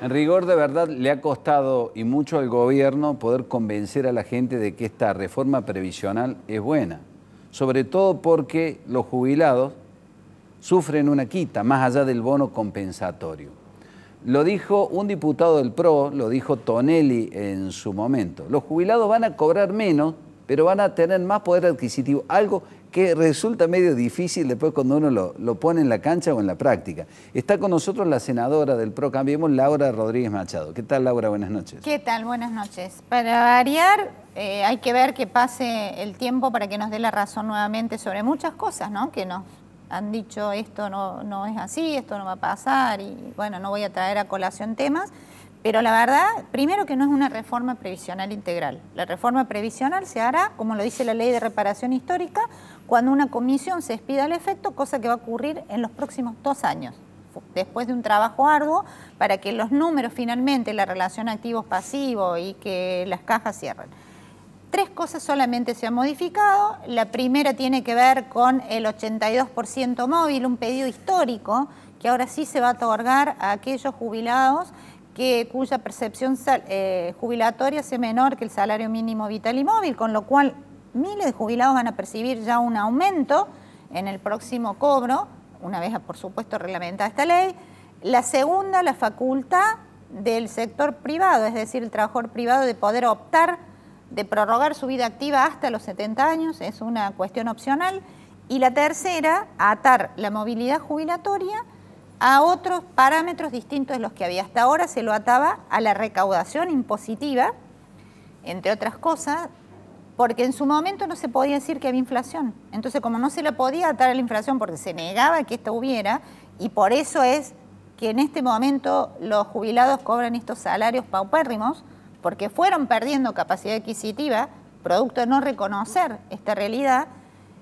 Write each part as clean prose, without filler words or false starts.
En rigor, de verdad, le ha costado y mucho al gobierno poder convencer a la gente de que esta reforma previsional es buena. Sobre todo porque los jubilados sufren una quita, más allá del bono compensatorio. Lo dijo un diputado del PRO, lo dijo Tonelli en su momento. Los jubilados van a cobrar menos, pero van a tener más poder adquisitivo, algo que resulta medio difícil después cuando uno lo pone en la cancha o en la práctica. Está con nosotros la senadora del PRO Cambiemos, Laura Rodríguez Machado. ¿Qué tal, Laura? Buenas noches. ¿Qué tal? Buenas noches. Para variar, hay que ver que pase el tiempo para que nos dé la razón nuevamente sobre muchas cosas, ¿no? Que nos han dicho esto no es así, esto no va a pasar y bueno, no voy a traer a colación temas. Pero la verdad, primero que no es una reforma previsional integral. La reforma previsional se hará, como lo dice la Ley de Reparación Histórica, cuando una comisión se expida al efecto, cosa que va a ocurrir en los próximos 2 años, después de un trabajo arduo, para que los números finalmente, la relación activos-pasivos y que las cajas cierren. 3 cosas solamente se han modificado. La primera tiene que ver con el 82% móvil, un pedido histórico que ahora sí se va a otorgar a aquellos jubilados cuya percepción jubilatoria sea menor que el salario mínimo vital y móvil, con lo cual miles de jubilados van a percibir ya un aumento en el próximo cobro, una vez, por supuesto, reglamentada esta ley. La segunda, la facultad del sector privado, es decir, el trabajador privado de poder optar de prorrogar su vida activa hasta los 70 años, es una cuestión opcional. Y la tercera, atar la movilidad jubilatoria a otros parámetros distintos de los que había. Hasta ahora se lo ataba a la recaudación impositiva, entre otras cosas, porque en su momento no se podía decir que había inflación. Entonces, como no se la podía atar a la inflación porque se negaba que esta hubiera, y por eso es que en este momento los jubilados cobran estos salarios paupérrimos, porque fueron perdiendo capacidad adquisitiva, producto de no reconocer esta realidad,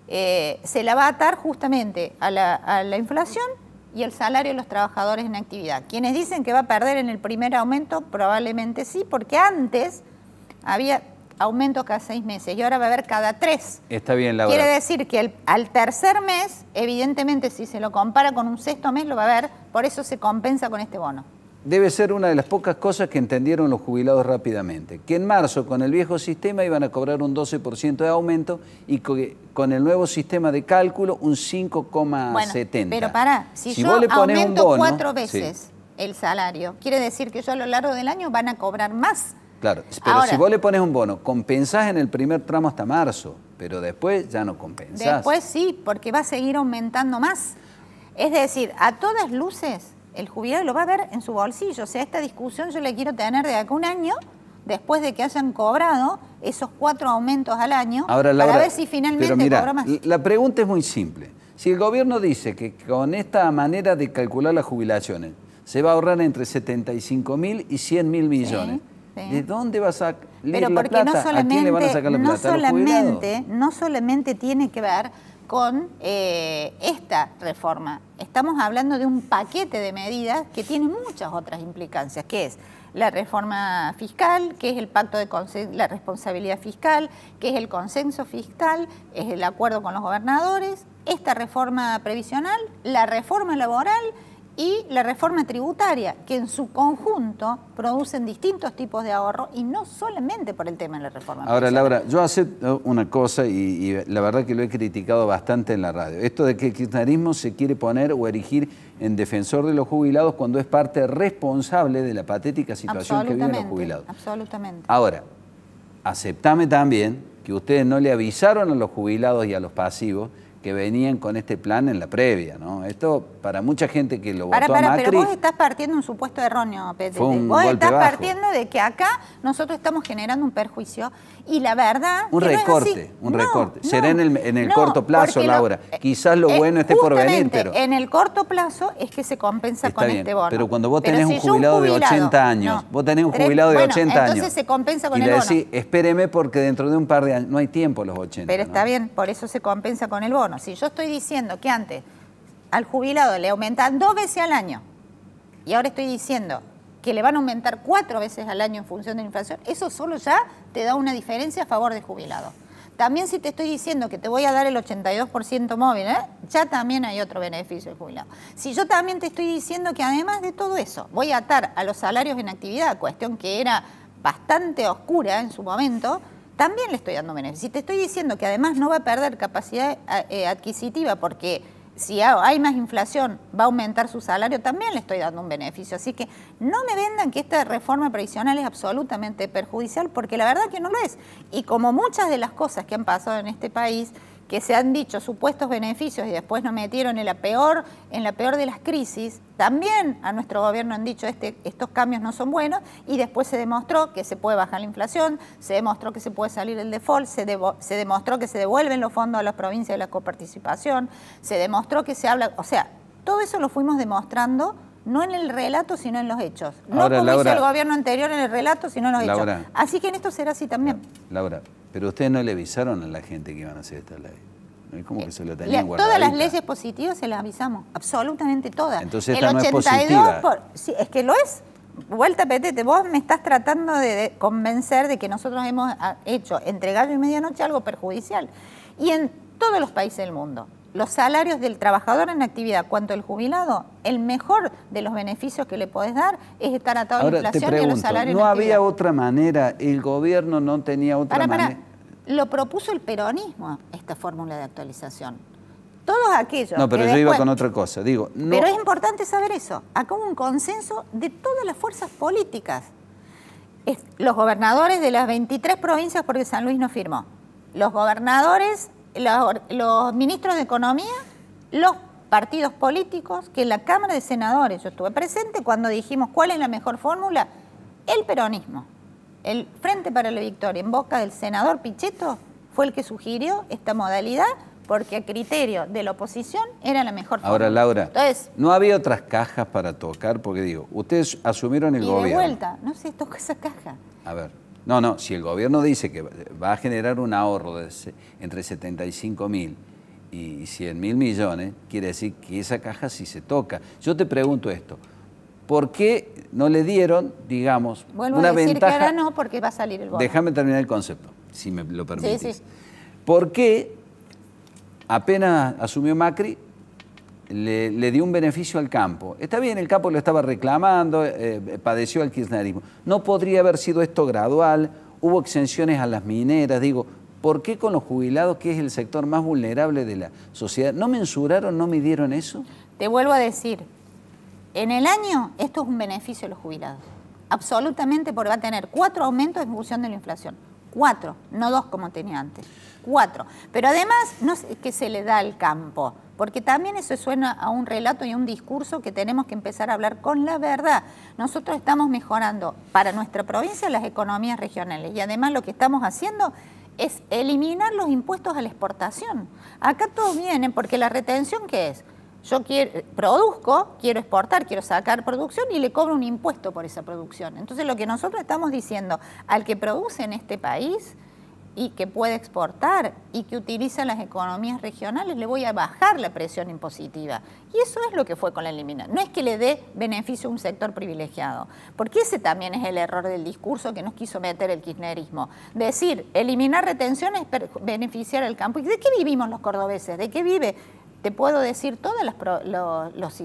se la va a atar justamente a la inflación y el salario de los trabajadores en actividad. Quienes dicen que va a perder en el primer aumento, probablemente sí, porque antes había aumentos cada 6 meses y ahora va a haber cada 3. Está bien, Laura. Quiere decir que al tercer mes, evidentemente, si se lo compara con un 6º mes, lo va a ver, por eso se compensa con este bono. Debe ser una de las pocas cosas que entendieron los jubilados rápidamente, que en marzo con el viejo sistema iban a cobrar un 12% de aumento y con el nuevo sistema de cálculo un 5,70%. Bueno, pero pará, si yo vos le pones aumento un bono, 4 veces sí, el salario, quiere decir que yo a lo largo del año van a cobrar más. Claro, pero ahora, si vos le pones un bono, compensás en el primer tramo hasta marzo, pero después ya no compensás. Después sí, porque va a seguir aumentando más. Es decir, a todas luces, el jubilado lo va a ver en su bolsillo. O sea, esta discusión yo la quiero tener de acá a un año, después de que hayan cobrado esos 4 aumentos al año, ahora, Laura, para ver si finalmente mira, cobra más. La pregunta es muy simple. Si el gobierno dice que con esta manera de calcular las jubilaciones se va a ahorrar entre 75.000 y 100.000 millones, sí. ¿De dónde va a sacar la plata? ¿A quién le van a sacar la plata? ¿A los jubilados? No solamente tiene que ver con esta reforma. Estamos hablando de un paquete de medidas que tiene muchas otras implicancias, que es la reforma fiscal, que es el pacto de la responsabilidad fiscal, que es el consenso fiscal, es el acuerdo con los gobernadores, esta reforma previsional, la reforma laboral y la reforma tributaria, que en su conjunto producen distintos tipos de ahorro y no solamente por el tema de la reforma. Ahora, Laura, yo acepto una cosa y la verdad que lo he criticado bastante en la radio. Esto de que el kirchnerismo se quiere poner o erigir en defensor de los jubilados cuando es parte responsable de la patética situación que viven los jubilados. Absolutamente. Ahora, aceptame también que ustedes no le avisaron a los jubilados y a los pasivos que venían con este plan en la previa, ¿no? Esto, para mucha gente que lo votó a Macri... Pero vos estás partiendo de un supuesto erróneo, Pepe. Vos estás partiendo de que acá nosotros estamos generando un perjuicio y la verdad... Un recorte, un recorte. Será en el corto plazo, Laura. Quizás lo bueno esté por venir, pero... en el corto plazo es que se compensa con este bono. Pero cuando vos tenés un jubilado de 80 años, vos tenés un jubilado de 80 años... entonces se compensa con el Y bono. le decís, espéreme porque dentro de un par de años... No hay tiempo los 80. Pero está bien, por eso se compensa con el bono. Si yo estoy diciendo que antes al jubilado le aumentan 2 veces al año y ahora estoy diciendo que le van a aumentar 4 veces al año en función de la inflación, eso solo ya te da una diferencia a favor del jubilado. también si te estoy diciendo que te voy a dar el 82% móvil, ya también hay otro beneficio del jubilado. Si yo también te estoy diciendo que además de todo eso, voy a atar a los salarios en actividad, cuestión que era bastante oscura en su momento, también le estoy dando beneficio. Si te estoy diciendo que además no va a perder capacidad adquisitiva porque si hay más inflación va a aumentar su salario, también le estoy dando un beneficio. Así que no me vendan que esta reforma previsional es absolutamente perjudicial, porque la verdad que no lo es. Y como muchas de las cosas que han pasado en este país, que se han dicho supuestos beneficios y después nos metieron en la peor de las crisis, también a nuestro gobierno han dicho estos cambios no son buenos, y después se demostró que se puede bajar la inflación, se demostró que se puede salir el default, se demostró que se devuelven los fondos a las provincias de la coparticipación, se demostró que se habla, o sea, todo eso lo fuimos demostrando no en el relato, sino en los hechos. Ahora, no como Laura, hizo el gobierno anterior en el relato, sino en los Laura, hechos. Así que en esto será así también. Laura, pero ustedes no le avisaron a la gente que iban a hacer esta ley. No es como que se lo tenían guardadita. Todas las leyes positivas se las avisamos, absolutamente todas. Entonces esta no es positiva. Sí, es que lo es. Vuelta petete, vos me estás tratando de convencer de que nosotros hemos hecho entre gallo y medianoche algo perjudicial. Y en todos los países del mundo, los salarios del trabajador en actividad, cuanto el jubilado, el mejor de los beneficios que le podés dar es estar atado a la inflación y a los salarios ¿no en actividad. había otra manera? ¿El gobierno no tenía otra manera? Lo propuso el peronismo, esta fórmula de actualización. Todos aquellos. No, pero yo después, iba con otra cosa. Digo, no. Pero es importante saber eso. Acá hubo un consenso de todas las fuerzas políticas. Los gobernadores de las 23 provincias, porque San Luis no firmó. Los gobernadores, los ministros de Economía, los partidos políticos, que en la Cámara de Senadores, yo estuve presente cuando dijimos cuál es la mejor fórmula, el peronismo. El Frente para la Victoria, en boca del senador Pichetto, fue el que sugirió esta modalidad porque a criterio de la oposición era la mejor forma. Ahora, Laura, entonces, ¿no había otras cajas para tocar? Porque digo, ustedes asumieron el gobierno. Y de vuelta, no se toca esa caja. A ver, no, si el gobierno dice que va a generar un ahorro de entre 75.000 y 100.000 millones, quiere decir que esa caja sí se toca. Yo te pregunto esto. ¿Por qué no le dieron, digamos, vuelvo una a decir ventaja? Que ahora no, porque va a salir el bono. Déjame terminar el concepto, si me lo permites. Sí, sí. ¿Por qué apenas asumió Macri, le dio un beneficio al campo? Está bien, el campo lo estaba reclamando, padeció el kirchnerismo. ¿No podría haber sido esto gradual? Hubo exenciones a las mineras, digo. ¿Por qué con los jubilados, que es el sector más vulnerable de la sociedad, no mensuraron, no midieron eso? Te vuelvo a decir, en el año esto es un beneficio a los jubilados. Absolutamente, porque va a tener 4 aumentos en función de la inflación. 4, no 2 como tenía antes. 4. Pero además, no es que se le da al campo, porque también eso suena a un relato y a un discurso que tenemos que empezar a hablar con la verdad. Nosotros estamos mejorando para nuestra provincia las economías regionales y además lo que estamos haciendo es eliminar los impuestos a la exportación. Acá todo viene porque la retención, ¿qué es? Yo produzco, quiero exportar, quiero sacar producción y le cobro un impuesto por esa producción. Entonces lo que nosotros estamos diciendo al que produce en este país y que puede exportar y que utiliza las economías regionales, le voy a bajar la presión impositiva. Y eso es lo que fue con la eliminación. No es que le dé beneficio a un sector privilegiado, porque ese también es el error del discurso que nos quiso meter el kirchnerismo. Decir, eliminar retenciones es beneficiar al campo. ¿Y de qué vivimos los cordobeses? ¿De qué vive? Te puedo decir todos los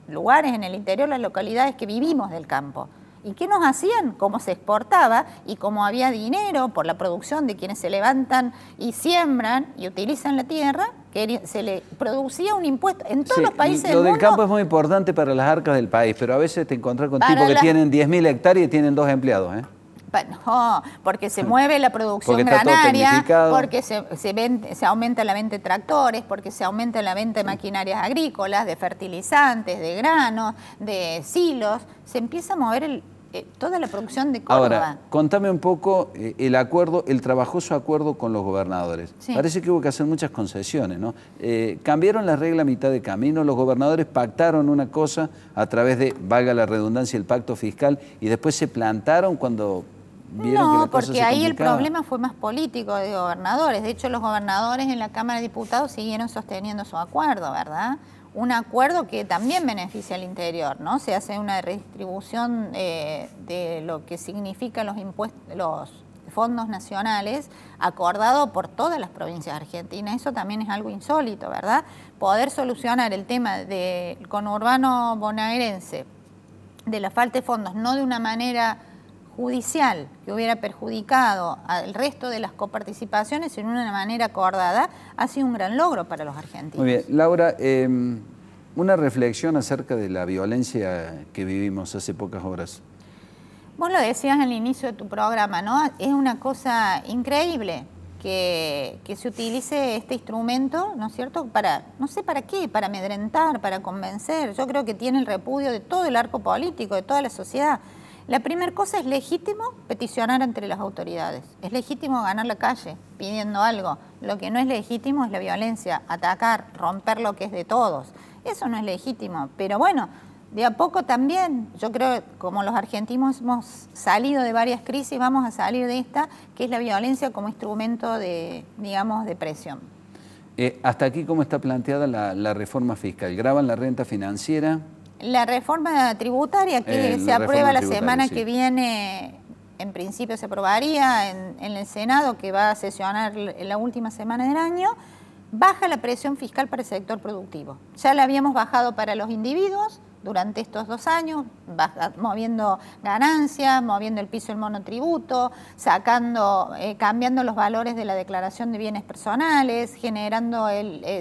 lugares en el interior, las localidades que vivimos del campo. ¿Y qué nos hacían? Cómo se exportaba y cómo había dinero por la producción de quienes se levantan y siembran y utilizan la tierra, que se le producía un impuesto en todos los países del mundo. Lo del campo es muy importante para las arcas del país, pero a veces te encontrás con tipos que tienen 10.000 hectáreas y tienen 2 empleados, ¿eh? No, porque se mueve la producción granaria, porque se aumenta la venta de tractores, porque se aumenta la venta de maquinarias agrícolas, de fertilizantes, de granos, de silos. Se empieza a mover toda la producción de Córdoba. Ahora, contame un poco el trabajoso acuerdo con los gobernadores. Sí. Parece que hubo que hacer muchas concesiones, ¿no? Cambiaron la regla a mitad de camino, los gobernadores pactaron una cosa a través de, valga la redundancia, el pacto fiscal, y después se plantaron cuando vieron que la cosa se complicaba. No, porque ahí el problema fue más político de gobernadores. De hecho, los gobernadores en la Cámara de Diputados siguieron sosteniendo su acuerdo, ¿verdad? Un acuerdo que también beneficia al interior, ¿no? Se hace una redistribución de lo que significan los impuestos, los fondos nacionales acordado por todas las provincias argentinas. Eso también es algo insólito, ¿verdad? Poder solucionar el tema del conurbano bonaerense, de la falta de fondos, no de una manera judicial que hubiera perjudicado al resto de las coparticipaciones, sino de una manera acordada, ha sido un gran logro para los argentinos. Muy bien. Laura, una reflexión acerca de la violencia que vivimos hace pocas horas. Vos lo decías al inicio de tu programa, ¿no? Es una cosa increíble que se utilice este instrumento, ¿no es cierto?, para, no sé para qué, para amedrentar, para convencer. Yo creo que tiene el repudio de todo el arco político, de toda la sociedad. La primera cosa, es legítimo peticionar entre las autoridades, es legítimo ganar la calle pidiendo algo. Lo que no es legítimo es la violencia, atacar, romper lo que es de todos. Eso no es legítimo, pero bueno, de a poco también, yo creo que como los argentinos hemos salido de varias crisis, vamos a salir de esta, que es la violencia como instrumento de, digamos, de presión. Hasta aquí, ¿cómo está planteada la reforma fiscal? ¿Graban la renta financiera? La reforma tributaria que se aprueba la semana que viene, en principio se aprobaría en el Senado, que va a sesionar en la última semana del año, baja la presión fiscal para el sector productivo. Ya la habíamos bajado para los individuos durante estos 2 años, moviendo ganancias, moviendo el piso del monotributo, cambiando los valores de la declaración de bienes personales,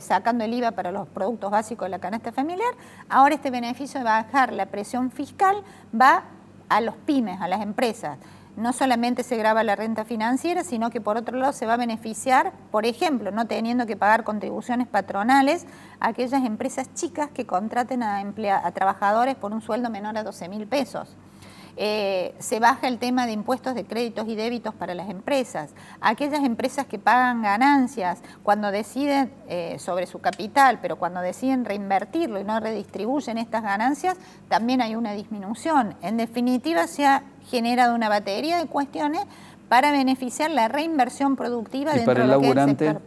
sacando el IVA para los productos básicos de la canasta familiar. Ahora este beneficio de bajar la presión fiscal va a los pymes, a las empresas. No solamente se grava la renta financiera, sino que por otro lado se va a beneficiar, por ejemplo, no teniendo que pagar contribuciones patronales a aquellas empresas chicas que contraten a trabajadores por un sueldo menor a 12.000 pesos. Se baja el tema de impuestos de créditos y débitos para las empresas. Aquellas empresas que pagan ganancias cuando deciden sobre su capital, pero cuando deciden reinvertirlo y no redistribuyen estas ganancias, también hay una disminución. En definitiva, se ha generado una batería de cuestiones para beneficiar la reinversión productiva dentro de lo que es el sector.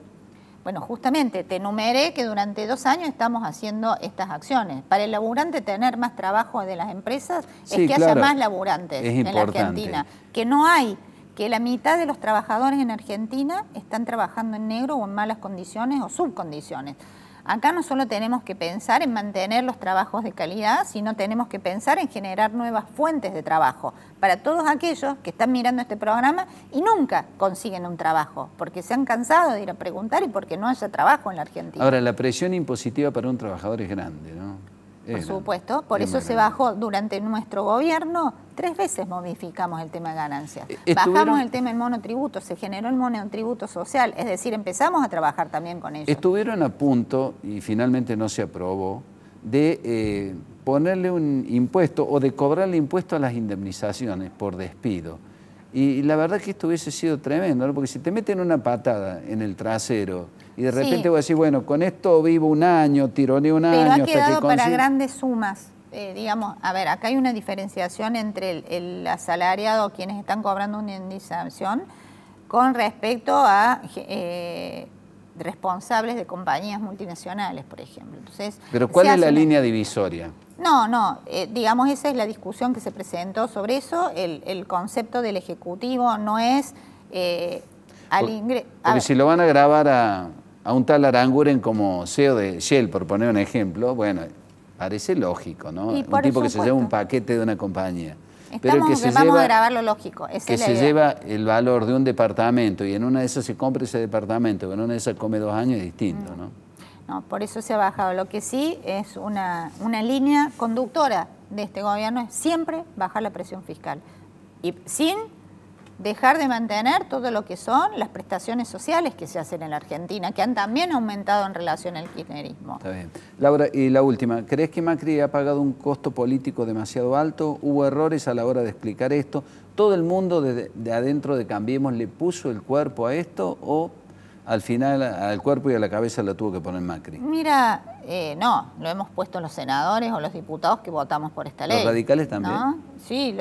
Bueno, justamente te enumeré que durante 2 años estamos haciendo estas acciones. Para el laburante, tener más trabajo de las empresas es que haya más laburantes en la Argentina. Que no hay, que la mitad de los trabajadores en Argentina están trabajando en negro o en malas condiciones o subcondiciones. Acá no solo tenemos que pensar en mantener los trabajos de calidad, sino tenemos que pensar en generar nuevas fuentes de trabajo para todos aquellos que están mirando este programa y nunca consiguen un trabajo, porque se han cansado de ir a preguntar y porque no haya trabajo en la Argentina. Ahora, la presión impositiva para un trabajador es grande, ¿no? Por supuesto, por eso se bajó durante nuestro gobierno, 3 veces modificamos el tema de ganancias. Bajamos el tema del monotributo, se generó el monotributo social, es decir, empezamos a trabajar también con ello. Estuvieron a punto, y finalmente no se aprobó, de ponerle un impuesto o de cobrarle impuesto a las indemnizaciones por despido. Y la verdad que esto hubiese sido tremendo, ¿no? Porque si te meten una patada en el trasero y de repente voy a decir, bueno, con esto vivo un año, tironeo un año... Pero ha quedado para grandes sumas. Digamos, a ver, acá hay una diferenciación entre el asalariado, quienes están cobrando una indemnización, con respecto a responsables de compañías multinacionales, por ejemplo. Entonces, pero ¿cuál es la línea divisoria? No, digamos, esa es la discusión que se presentó sobre eso. El concepto del Ejecutivo no es Porque si lo van a grabar a un tal Aranguren como CEO de Shell, por poner un ejemplo, bueno, parece lógico, ¿no? Un tipo que se lleva un paquete de una compañía. Vamos a grabar lo lógico. Que se lleva el valor de un departamento y en una de esas se compra ese departamento, en una de esas come 2 años, es distinto, ¿no? No, por eso se ha bajado. Lo que sí es una línea conductora de este gobierno es siempre bajar la presión fiscal y sin dejar de mantener todo lo que son las prestaciones sociales que se hacen en la Argentina, que han también aumentado en relación al kirchnerismo. Está bien. Laura, y la última, ¿crees que Macri ha pagado un costo político demasiado alto? ¿Hubo errores a la hora de explicar esto? ¿Todo el mundo de adentro de Cambiemos le puso el cuerpo a esto o al final al cuerpo y a la cabeza lo tuvo que poner Macri? Mira, no, lo hemos puesto los senadores o los diputados que votamos por esta ley. ¿Los radicales también? ¿No? Sí,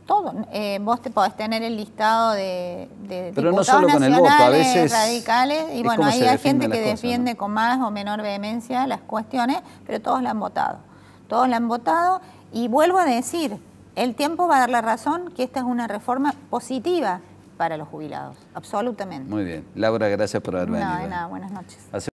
todo. Vos te podés tener el listado de pero diputados no solo con nacionales, el voto, a veces radicales, y bueno, ahí hay gente que defiende con más o menor vehemencia las cuestiones, pero todos la han votado. Todos la han votado y vuelvo a decir, el tiempo va a dar la razón que esta es una reforma positiva para los jubilados, absolutamente. Muy bien. Laura, gracias por haber venido. No, de nada, buenas noches.